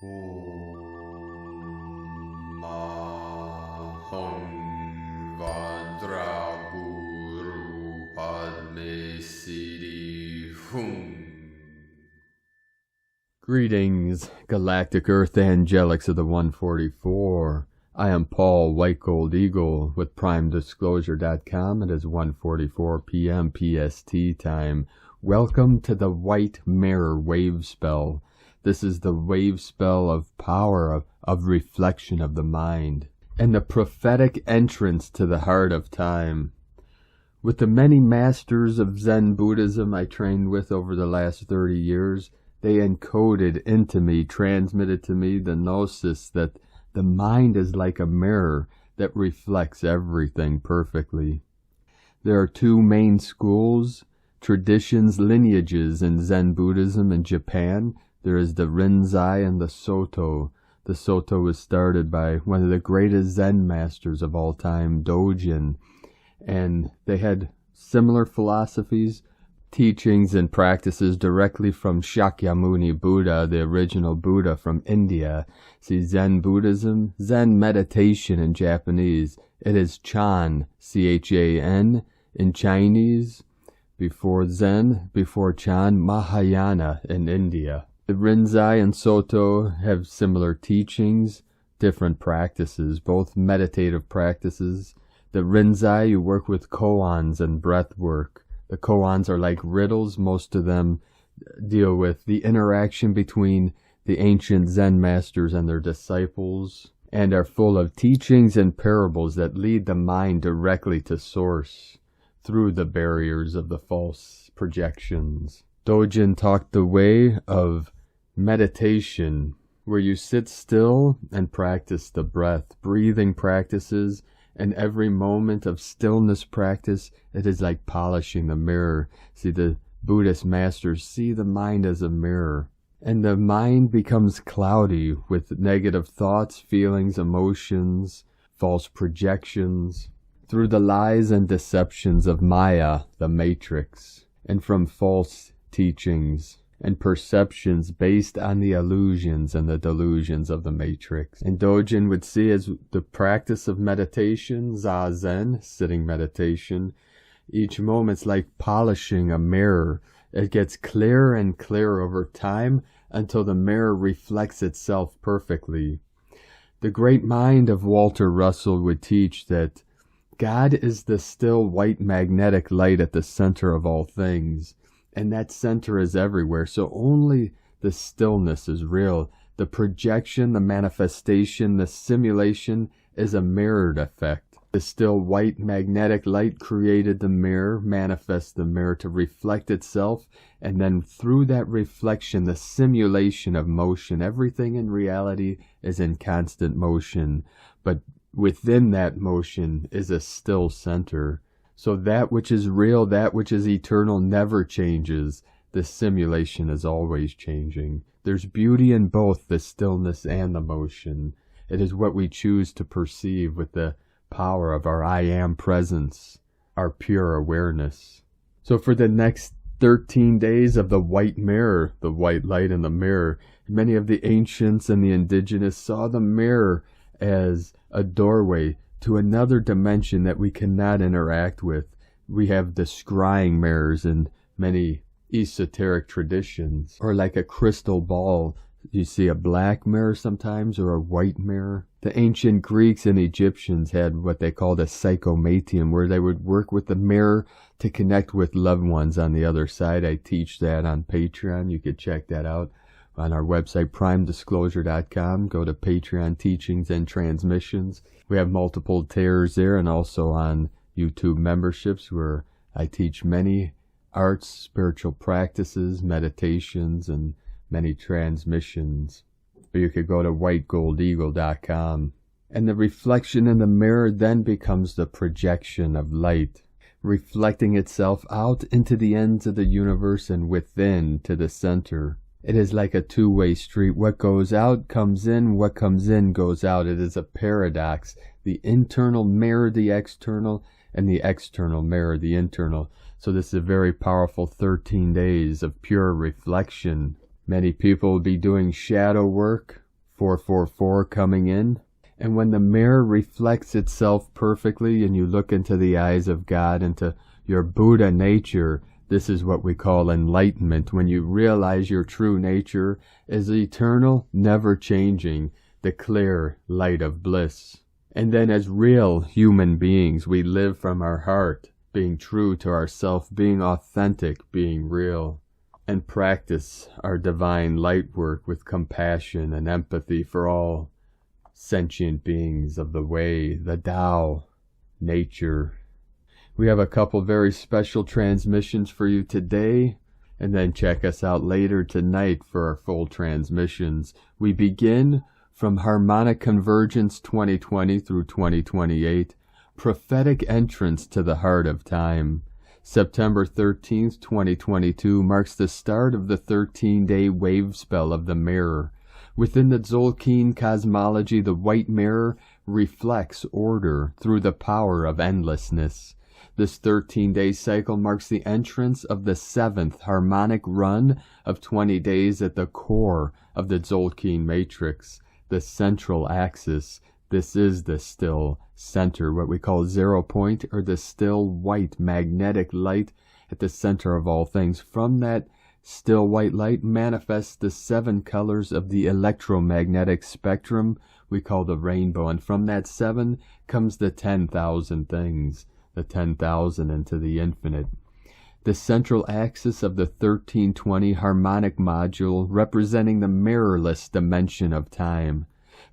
Om Maham Vadra Guru Padme Siddhi Hum. Greetings, Galactic Earth Angelics of the 144. I am Paul White Gold Eagle with PrimeDisclosure.com. It is 1:44 p.m. PST time. Welcome to the White Mirror Wavespell. This is the Wavespell of power, of reflection of the mind, and the prophetic entrance to the heart of time. With the many masters of Zen Buddhism I trained with over the last 30 years, they encoded into me, transmitted to me the gnosis that the mind is like a mirror that reflects everything perfectly. There are two main schools, traditions, lineages in Zen Buddhism in Japan. There is the Rinzai and the Soto. The Soto was started by one of the greatest Zen masters of all time, Dogen, and they had similar philosophies, teachings, and practices directly from Shakyamuni Buddha, the original Buddha from India. See, Zen Buddhism, Zen meditation in Japanese, it is Chan, C-H-A-N, in Chinese. Before Zen, before Chan, Mahayana in India. The Rinzai and Soto have similar teachings, different practices, both meditative practices. The Rinzai, you work with koans and breath work. The koans are like riddles. Most of them deal with the interaction between the ancient Zen masters and their disciples, and are full of teachings and parables that lead the mind directly to source through the barriers of the false projections. Dogen taught the way of meditation, where you sit still and practice the breath, breathing practices, and every moment of stillness practice, it is like polishing the mirror. See, the Buddhist masters see the mind as a mirror, and the mind becomes cloudy with negative thoughts, feelings, emotions, false projections, through the lies and deceptions of Maya, the matrix, and from false teachings and perceptions based on the illusions and the delusions of the matrix. And Dogen would see as the practice of meditation, Zazen, sitting meditation, each moment's like polishing a mirror. It gets clearer and clearer over time until the mirror reflects itself perfectly. The great mind of Walter Russell would teach that God is the still white magnetic light at the center of all things. And that center is everywhere, so only the stillness is real. The projection, the manifestation, the simulation is a mirrored effect. The still white magnetic light created the mirror, manifests the mirror to reflect itself, and then through that reflection, the simulation of motion. Everything in reality is in constant motion, but within that motion is a still center. So that which is real, that which is eternal, never changes. The simulation is always changing. There's beauty in both the stillness and the motion. It is what we choose to perceive with the power of our I Am presence, our pure awareness. So for the next 13 days of the white mirror, the white light in the mirror, many of the ancients and the indigenous saw the mirror as a doorway to another dimension that we cannot interact with. We have the scrying mirrors in many esoteric traditions, or like a crystal ball. You see a black mirror sometimes, or a white mirror. The ancient Greeks and Egyptians had what they called a psychomatium, where they would work with the mirror to connect with loved ones on the other side. I teach that on Patreon. You could check that out on our website, PrimeDisclosure.com. Go to Patreon Teachings and Transmissions. We have multiple tiers there, and also on YouTube memberships, where I teach many arts, spiritual practices, meditations, and many transmissions. Or you could go to whitegoldeagle.com. And the reflection in the mirror then becomes the projection of light, reflecting itself out into the ends of the universe and within to the center. It is like a two-way street. What goes out comes in, what comes in goes out. It is a paradox. The internal mirror the external, and the external mirror the internal. So this is a very powerful 13 days of pure reflection. Many people will be doing shadow work, 444 coming in. And when the mirror reflects itself perfectly and you look into the eyes of God, into your Buddha nature, this is what we call enlightenment, when you realize your true nature is eternal, never changing, the clear light of bliss. And then as real human beings, we live from our heart, being true to ourself, being authentic, being real, and practice our divine light work with compassion and empathy for all sentient beings of the way, the Tao, nature. We have a couple very special transmissions for you today, and then check us out later tonight for our full transmissions. We begin from Harmonic Convergence 2020 through 2028, Prophetic Entrance to the Heart of Time. September 13th, 2022 marks the start of the 13-day Wavespell of the Mirror. Within the Tzolk'in cosmology, the white mirror reflects order through the power of endlessness. This 13-day cycle marks the entrance of the 7th harmonic run of 20 days at the core of the Tzolk'in matrix, the central axis. This is the still center, what we call 0 point, or the still white magnetic light at the center of all things. From that still white light manifests the 7 colors of the electromagnetic spectrum we call the rainbow, and from that 7 comes the 10,000 things, the 10,000 into the infinite. The central axis of the 1320 harmonic module representing the mirrorless dimension of time.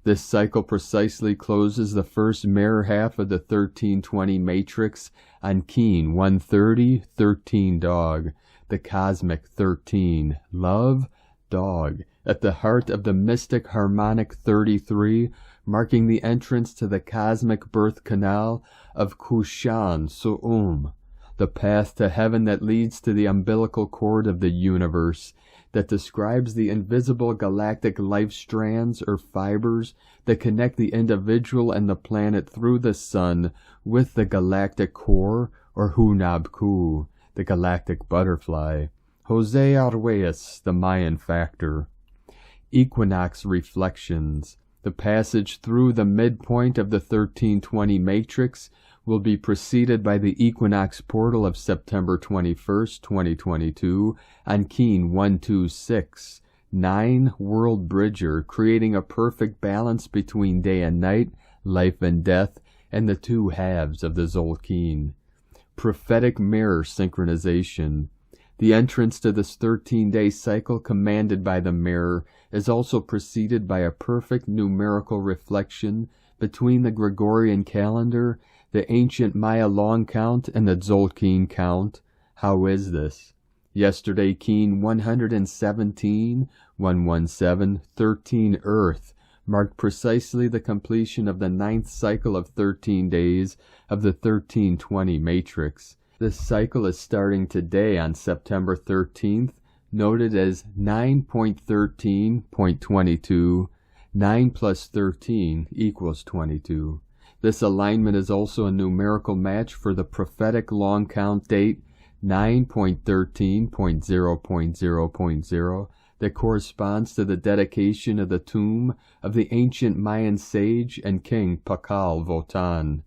This cycle precisely closes the first mirror half of the 1320 matrix on Keen 130, 13 dog, the cosmic 13, love, dog, at the heart of the mystic harmonic 33, marking the entrance to the cosmic birth canal of Kushan Su'um, the path to heaven that leads to the umbilical cord of the universe, that describes the invisible galactic life strands or fibers that connect the individual and the planet through the sun with the galactic core, or Hunabku, the galactic butterfly. Jose Arguelles, the Mayan factor. Equinox reflections. The passage through the midpoint of the 1320 matrix will be preceded by the equinox portal of September 21st, 2022 on Keen 126, 9 World Bridger, creating a perfect balance between day and night, life and death, and the 2 halves of the Tzolk'in. Prophetic mirror synchronization. The entrance to this 13-day cycle commanded by the mirror is also preceded by a perfect numerical reflection between the Gregorian calendar, the ancient Maya long count, and the Tzolk'in count. How is this? Yesterday, Keen 117, 117, 13 Earth marked precisely the completion of the 9th cycle of 13 days of the 1320 matrix. This cycle is starting today on September 13th, noted as 9.13.22. 9 plus 13 equals 22. This alignment is also a numerical match for the prophetic long count date 9.13.0.0.0 that corresponds to the dedication of the tomb of the ancient Mayan sage and king Pakal Votan.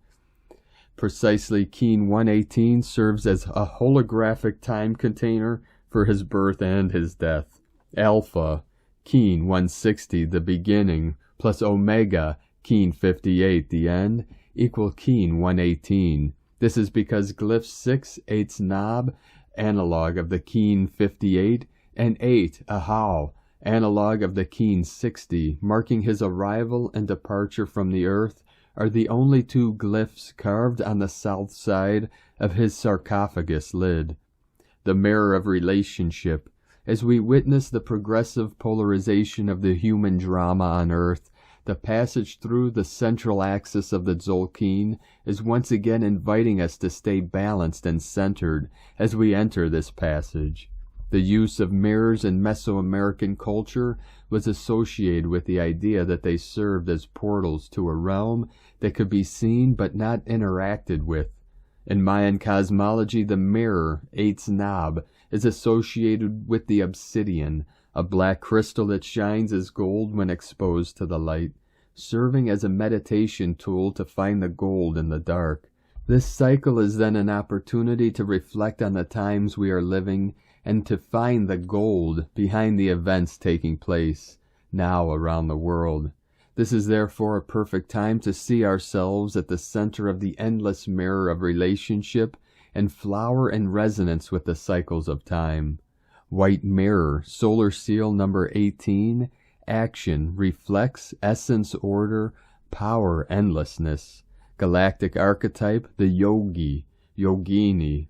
Precisely, Keen 118 serves as a holographic time container for his birth and his death. Alpha, Keen 160, the beginning, plus Omega, Keen 58, the end, equal Keen 118. This is because glyph 6, 8's knob, analog of the Keen 58, and 8, Ahau, analog of the Keen 60, marking his arrival and departure from the earth, are the only 2 glyphs carved on the south side of his sarcophagus lid. The mirror of relationship. As we witness the progressive polarization of the human drama on earth, the passage through the central axis of the Tzolk'in is once again inviting us to stay balanced and centered as we enter this passage. The use of mirrors in Mesoamerican culture was associated with the idea that they served as portals to a realm that could be seen but not interacted with. In Mayan cosmology, the mirror, 8's knob, is associated with the obsidian, a black crystal that shines as gold when exposed to the light, serving as a meditation tool to find the gold in the dark. This cycle is then an opportunity to reflect on the times we are living and to find the gold behind the events taking place now around the world. This is therefore a perfect time to see ourselves at the center of the endless mirror of relationship and flower in resonance with the cycles of time. White mirror, solar seal number 18, action, reflects, essence, order, power, endlessness. Galactic archetype, the yogi, yogini,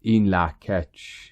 Inlakech.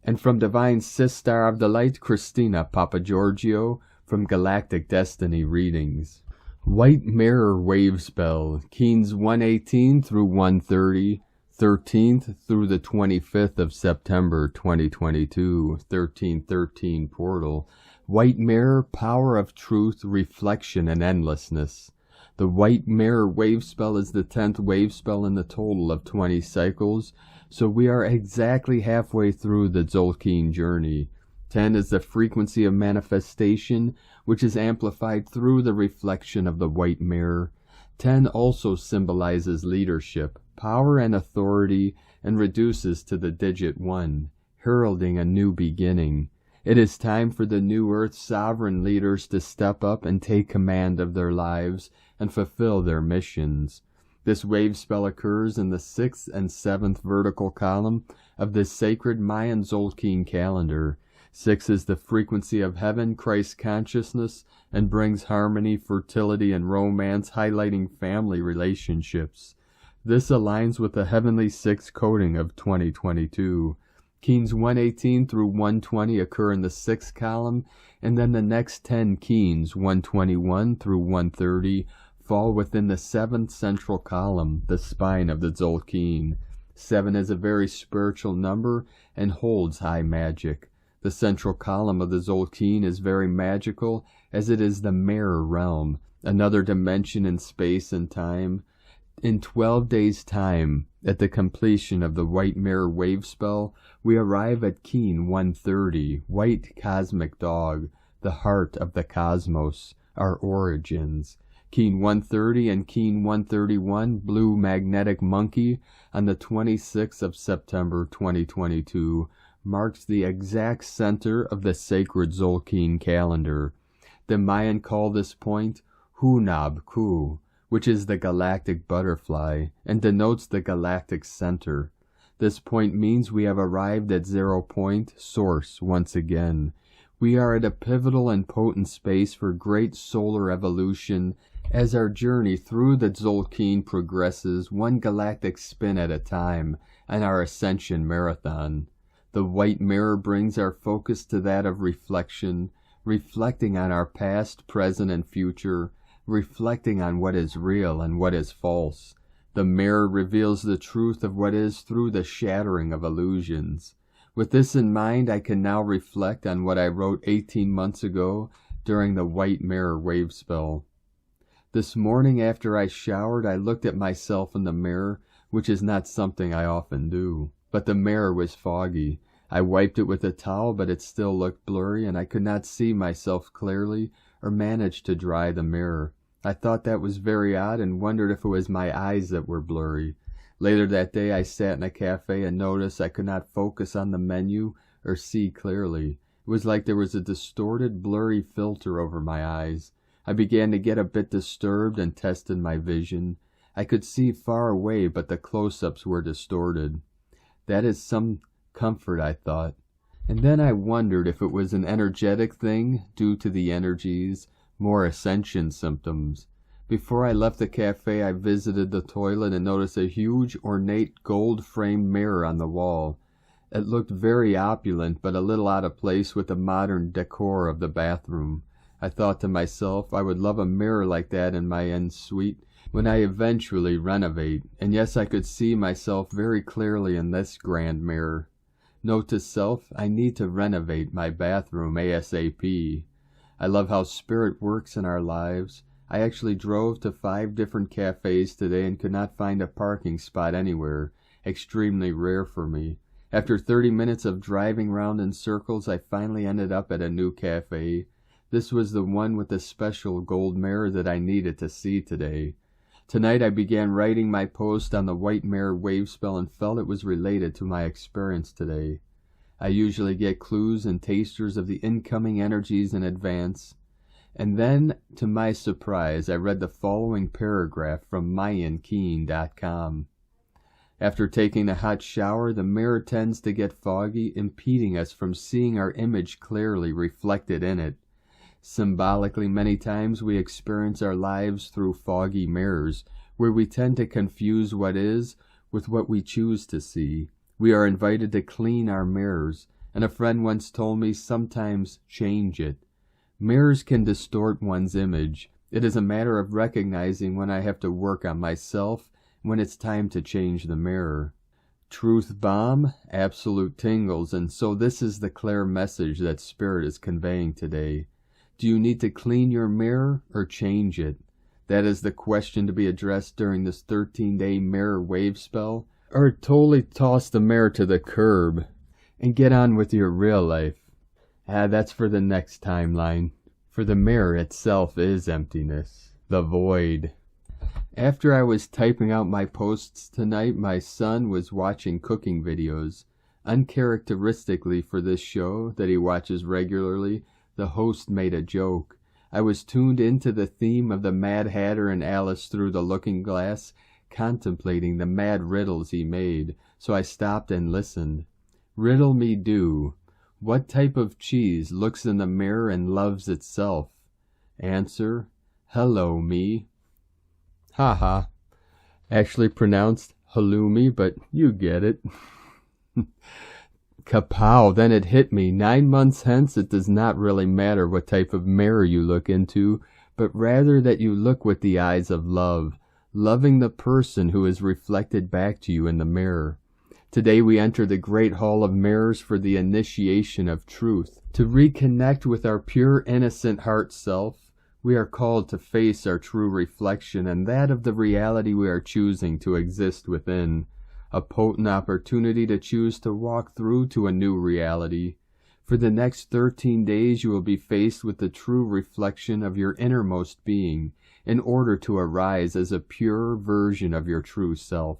And from Divine Sistar of the Light, Christina Papagiorgio, from Galactic Destiny Readings. White Mirror Wavespell, Keens 118 through 130, 13th through the 25th of September 2022, 1313 portal. White Mirror, power of truth, reflection, and endlessness. The White Mirror Wavespell is the 10th Wavespell in the total of 20 cycles, so we are exactly halfway through the Tzolk'in journey. 10 is the frequency of manifestation, which is amplified through the reflection of the white mirror. 10 also symbolizes leadership, power, and authority, and reduces to the digit 1, heralding a new beginning. It is time for the new Earth's sovereign leaders to step up and take command of their lives and fulfill their missions. This wave spell occurs in the 6th and 7th vertical column of the sacred Mayan Tzolk'in calendar. 6 is the frequency of heaven, Christ consciousness, and brings harmony, fertility, and romance, highlighting family relationships. This aligns with the heavenly 6 coding of 2022. Keens 118 through 120 occur in the 6th column, and then the next 10 Keens, 121 through 130, fall within the 7th central column, the spine of the Tzolk'in. 7 is a very spiritual number and holds high magic. The central column of the Tzolk'in is very magical, as it is the mirror realm, another dimension in space and time. In 12 days' time, at the completion of the White Mirror wave spell, we arrive at Keen 130, White Cosmic Dog, the heart of the cosmos, our origins. Keen 130 and Keen 131, Blue Magnetic Monkey, on the 26th of September 2022, marks the exact center of the sacred Tzolk'in calendar. The Mayan call this point Hunab Ku, which is the galactic butterfly, and denotes the galactic center. This point means we have arrived at 0 point, source, once again. We are at a pivotal and potent space for great solar evolution as our journey through the Tzolk'in progresses one galactic spin at a time on our ascension marathon. The white mirror brings our focus to that of reflection, reflecting on our past, present, and future, reflecting on what is real and what is false. The mirror reveals the truth of what is through the shattering of illusions. With this in mind, I can now reflect on what I wrote 18 months ago during the White Mirror wave spell. This morning after I showered, I looked at myself in the mirror, which is not something I often do. But the mirror was foggy. I wiped it with a towel, but it still looked blurry, and I could not see myself clearly or manage to dry the mirror. I thought that was very odd and wondered if it was my eyes that were blurry. Later that day I sat in a cafe and noticed I could not focus on the menu or see clearly. It was like there was a distorted, blurry filter over my eyes. I began to get a bit disturbed and tested my vision. I could see far away, but the close-ups were distorted. That is some comfort, I thought. And then I wondered if it was an energetic thing due to the energies, more ascension symptoms. Before I left the cafe, I visited the toilet and noticed a huge, ornate, gold-framed mirror on the wall. It looked very opulent, but a little out of place with the modern decor of the bathroom. I thought to myself, I would love a mirror like that in my en-suite when I eventually renovate, and yes, I could see myself very clearly in this grand mirror. Note to self, I need to renovate my bathroom ASAP. I love how spirit works in our lives. I actually drove to 5 different cafes today and could not find a parking spot anywhere, extremely rare for me. After 30 minutes of driving round in circles, I finally ended up at a new cafe. This was the one with the special gold mirror that I needed to see today. Tonight I began writing my post on the white mirror Wavespell and felt it was related to my experience today. I usually get clues and tasters of the incoming energies in advance. And then, to my surprise, I read the following paragraph from MayanKeen.com. After taking a hot shower, the mirror tends to get foggy, impeding us from seeing our image clearly reflected in it. Symbolically, many times we experience our lives through foggy mirrors, where we tend to confuse what is with what we choose to see. We are invited to clean our mirrors, and a friend once told me sometimes change it. Mirrors can distort one's image. It is a matter of recognizing when I have to work on myself, when it's time to change the mirror. Truth bomb, absolute tingles, and so this is the clear message that Spirit is conveying today. Do you need to clean your mirror or change it? That is the question to be addressed during this 13-day mirror wave spell, or totally toss the mirror to the curb and get on with your real life. That's for the next timeline, for the mirror itself is emptiness, the void. After I was typing out my posts tonight, my son was watching cooking videos. Uncharacteristically for this show that he watches regularly, the host made a joke. I was tuned into the theme of the Mad Hatter and Alice Through the Looking Glass, contemplating the mad riddles he made, so I stopped and listened. Riddle me do. What type of cheese looks in the mirror and loves itself? Answer, hello me. Haha. Actually pronounced halloumi, but you get it. Kapow, then it hit me. 9 months hence, it does not really matter what type of mirror you look into, but rather that you look with the eyes of love, loving the person who is reflected back to you in the mirror. Today we enter the great hall of mirrors for the initiation of truth. To reconnect with our pure, innocent heart self, we are called to face our true reflection and that of the reality we are choosing to exist within. A potent opportunity to choose to walk through to a new reality. For the next 13 days you will be faced with the true reflection of your innermost being in order to arise as a pure version of your true self.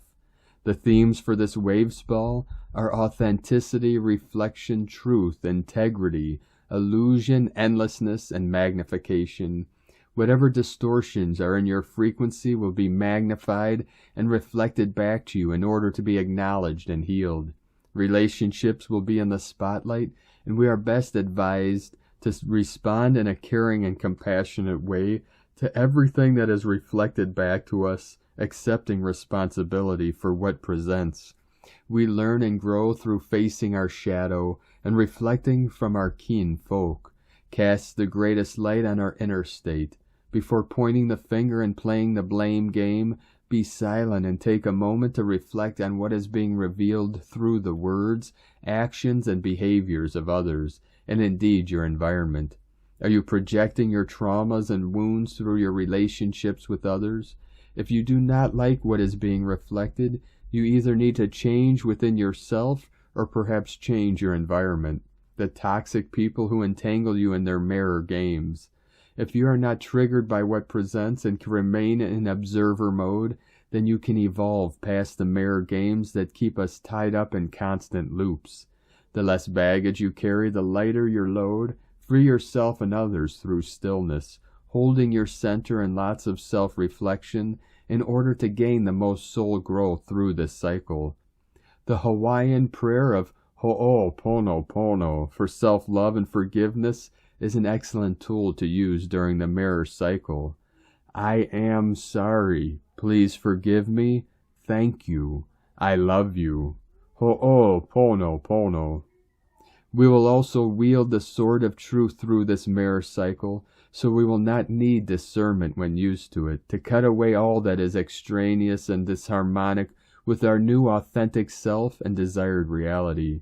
The themes for this wave spell are authenticity, reflection, truth, integrity, illusion, endlessness, and magnification. Whatever distortions are in your frequency will be magnified and reflected back to you in order to be acknowledged and healed. Relationships will be in the spotlight, and we are best advised to respond in a caring and compassionate way to everything that is reflected back to us, accepting responsibility for what presents. We learn and grow through facing our shadow and reflecting from our keen folk. Cast the greatest light on our inner state. Before pointing the finger and playing the blame game, be silent and take a moment to reflect on what is being revealed through the words, actions, and behaviors of others, and indeed your environment. Are you projecting your traumas and wounds through your relationships with others? If you do not like what is being reflected, you either need to change within yourself or perhaps change your environment. The toxic people who entangle you in their mirror games. If you are not triggered by what presents and can remain in observer mode, then you can evolve past the mirror games that keep us tied up in constant loops. The less baggage you carry, the lighter your load. Free yourself and others through stillness, holding your center and lots of self-reflection in order to gain the most soul growth through this cycle. The Hawaiian prayer of Ho'oponopono for self-love and forgiveness is an excellent tool to use during the mirror cycle. I am sorry. Please forgive me. Thank you. I love you. Ho'oponopono. We will also wield the sword of truth through this mirror cycle, so we will not need discernment when used to it, to cut away all that is extraneous and disharmonic with our new authentic self and desired reality.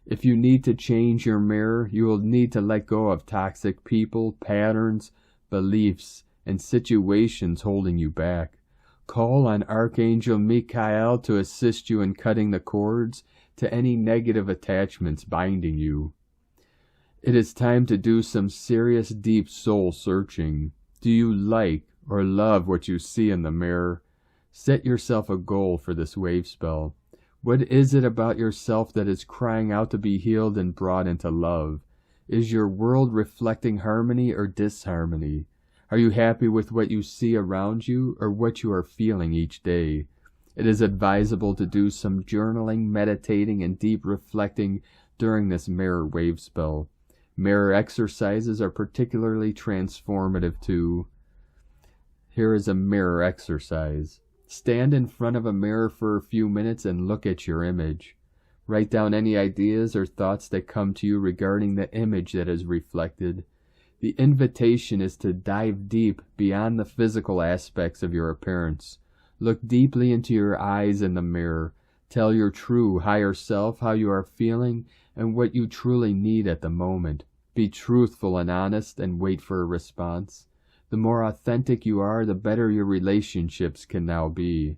If you need to change your mirror, you will need to let go of toxic people, patterns, beliefs, and situations holding you back. Call on Archangel Michael to assist you in cutting the cords. to any negative attachments binding you. It is time to do some serious deep soul searching. Do you like or love what you see in the mirror? Set yourself a goal for this Wavespell. What is it about yourself that is crying out to be healed and brought into love? Is your world reflecting harmony or disharmony? Are you happy with what you see around you or what you are feeling each day? It is advisable to do some journaling, meditating, and deep reflecting during this mirror Wavespell. Mirror exercises are particularly transformative too. Here is a mirror exercise. Stand in front of a mirror for a few minutes and look at your image. Write down any ideas or thoughts that come to you regarding the image that is reflected. The invitation is to dive deep beyond the physical aspects of your appearance. Look deeply into your eyes in the mirror. Tell your true, higher self how you are feeling and what you truly need at the moment. Be truthful and honest and wait for a response. The more authentic you are, the better your relationships can now be.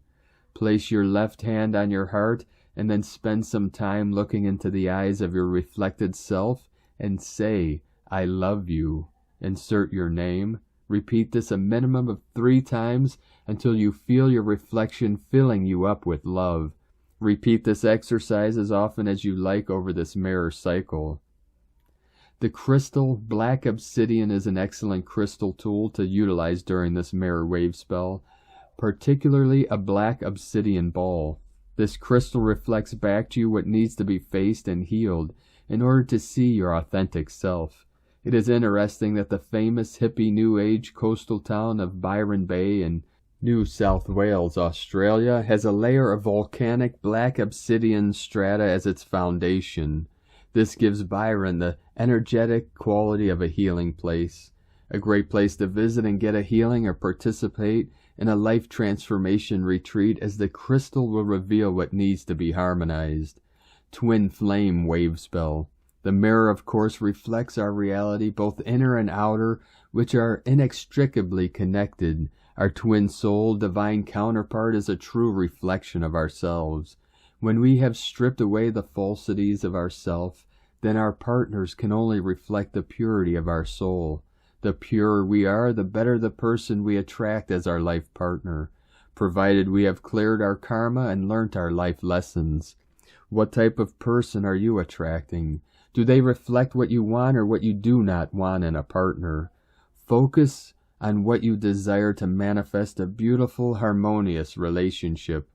Place your left hand on your heart and then spend some time looking into the eyes of your reflected self and say, I love you. Insert your name. Repeat this a minimum of 3 times until you feel your reflection filling you up with love. Repeat this exercise as often as you like over this mirror cycle. The crystal black obsidian is an excellent crystal tool to utilize during this mirror Wavespell, particularly a black obsidian ball. This crystal reflects back to you what needs to be faced and healed in order to see your authentic self. It is interesting that the famous hippie New Age coastal town of Byron Bay in New South Wales, Australia, has a layer of volcanic black obsidian strata as its foundation. This gives Byron the energetic quality of a healing place, a great place to visit and get a healing or participate in a life transformation retreat, as the crystal will reveal what needs to be harmonized. Twin Flame Wavespell. The mirror, of course, reflects our reality, both inner and outer, which are inextricably connected. Our twin soul, divine counterpart, is a true reflection of ourselves. When we have stripped away the falsities of ourself, then our partners can only reflect the purity of our soul. The purer we are, the better the person we attract as our life partner, provided we have cleared our karma and learnt our life lessons. What type of person are you attracting? Do they reflect what you want or what you do not want in a partner? Focus on what you desire to manifest a beautiful, harmonious relationship.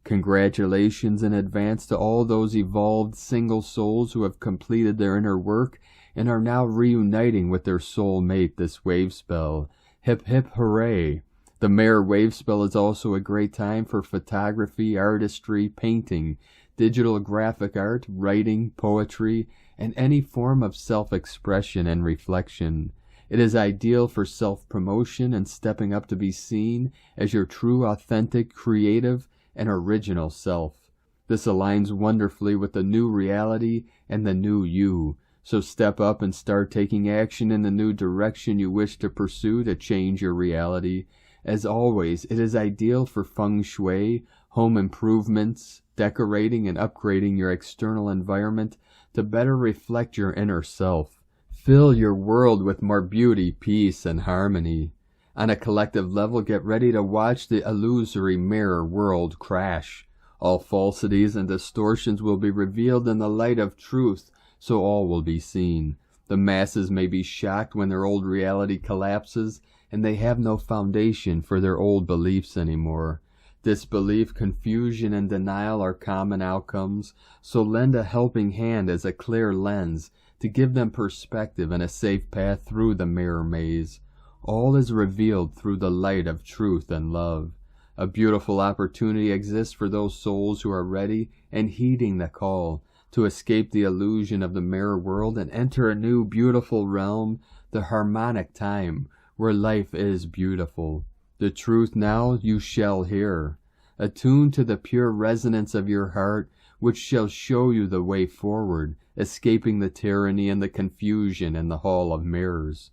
Congratulations in advance to all those evolved single souls who have completed their inner work and are now reuniting with their soul mate this Wavespell. Hip hip hooray! The mirror Wavespell is also a great time for photography, artistry, painting, digital graphic art, writing, poetry, and any form of self-expression and reflection. It is ideal for self-promotion and stepping up to be seen as your true, authentic, creative, and original self. This aligns wonderfully with the new reality and the new you. So step up and start taking action in the new direction you wish to pursue to change your reality. As always, it is ideal for feng shui, home improvements, decorating and upgrading your external environment to better reflect your inner self. Fill your world with more beauty, peace, and harmony. On a collective level, get ready to watch the illusory mirror world crash. All falsities and distortions will be revealed in the light of truth, so all will be seen. The masses may be shocked when their old reality collapses, and they have no foundation for their old beliefs anymore. Disbelief, confusion, and denial are common outcomes, so lend a helping hand as a clear lens to give them perspective and a safe path through the mirror maze. All is revealed through the light of truth and love. A beautiful opportunity exists for those souls who are ready and heeding the call to escape the illusion of the mirror world and enter a new beautiful realm, the harmonic time, where life is beautiful. The truth now you shall hear. Attune to the pure resonance of your heart, which shall show you the way forward, escaping the tyranny and the confusion in the hall of mirrors.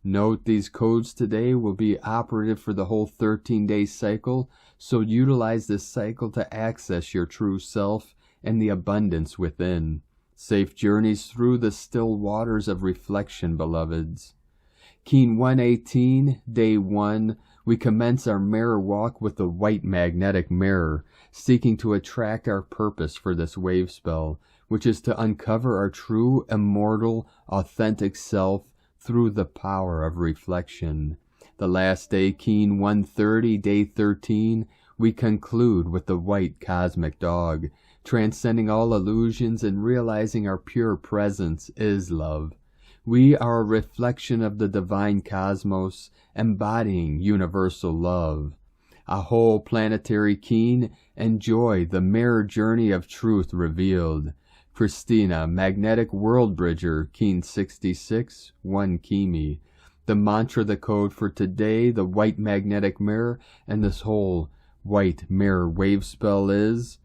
Note, these codes today will be operative for the whole 13-day cycle, so utilize this cycle to access your true self and the abundance within. Safe journeys through the still waters of reflection, beloveds. Keen 118, Day 1, we commence our mirror walk with the white magnetic mirror, seeking to attract our purpose for this wave spell, which is to uncover our true, immortal, authentic self through the power of reflection. The last day, Keen 130, Day 13, we conclude with the white cosmic dog, transcending all illusions and realizing our pure presence is love. We are a reflection of the divine cosmos, embodying universal love. A whole planetary Keen, enjoy the mirror journey of truth revealed. Christina, Magnetic World Bridger, Keen 66, 1 Kimi. The mantra, the code for today, the white magnetic mirror, and this whole white mirror wave spell is,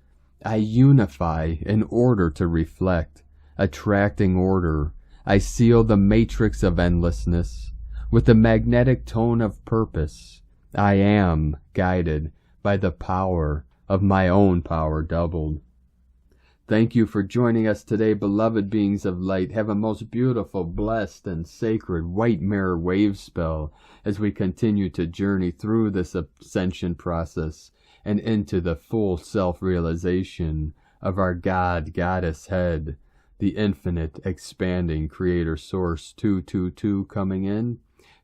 I unify in order to reflect, attracting order. I seal the matrix of endlessness with the magnetic tone of purpose. I am guided by the power of my own power doubled. Thank you for joining us today, beloved beings of light. Have a most beautiful, blessed, and sacred white mirror wave spell as we continue to journey through this ascension process and into the full self-realization of our God, Goddess head, the infinite, expanding Creator Source 222 coming in.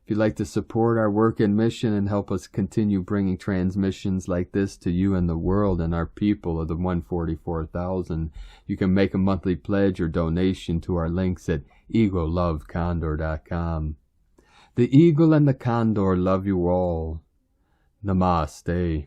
If you'd like to support our work and mission and help us continue bringing transmissions like this to you and the world and our people of the 144,000, you can make a monthly pledge or donation to our links at eaglelovecondor.com. The eagle and the condor love you all. Namaste.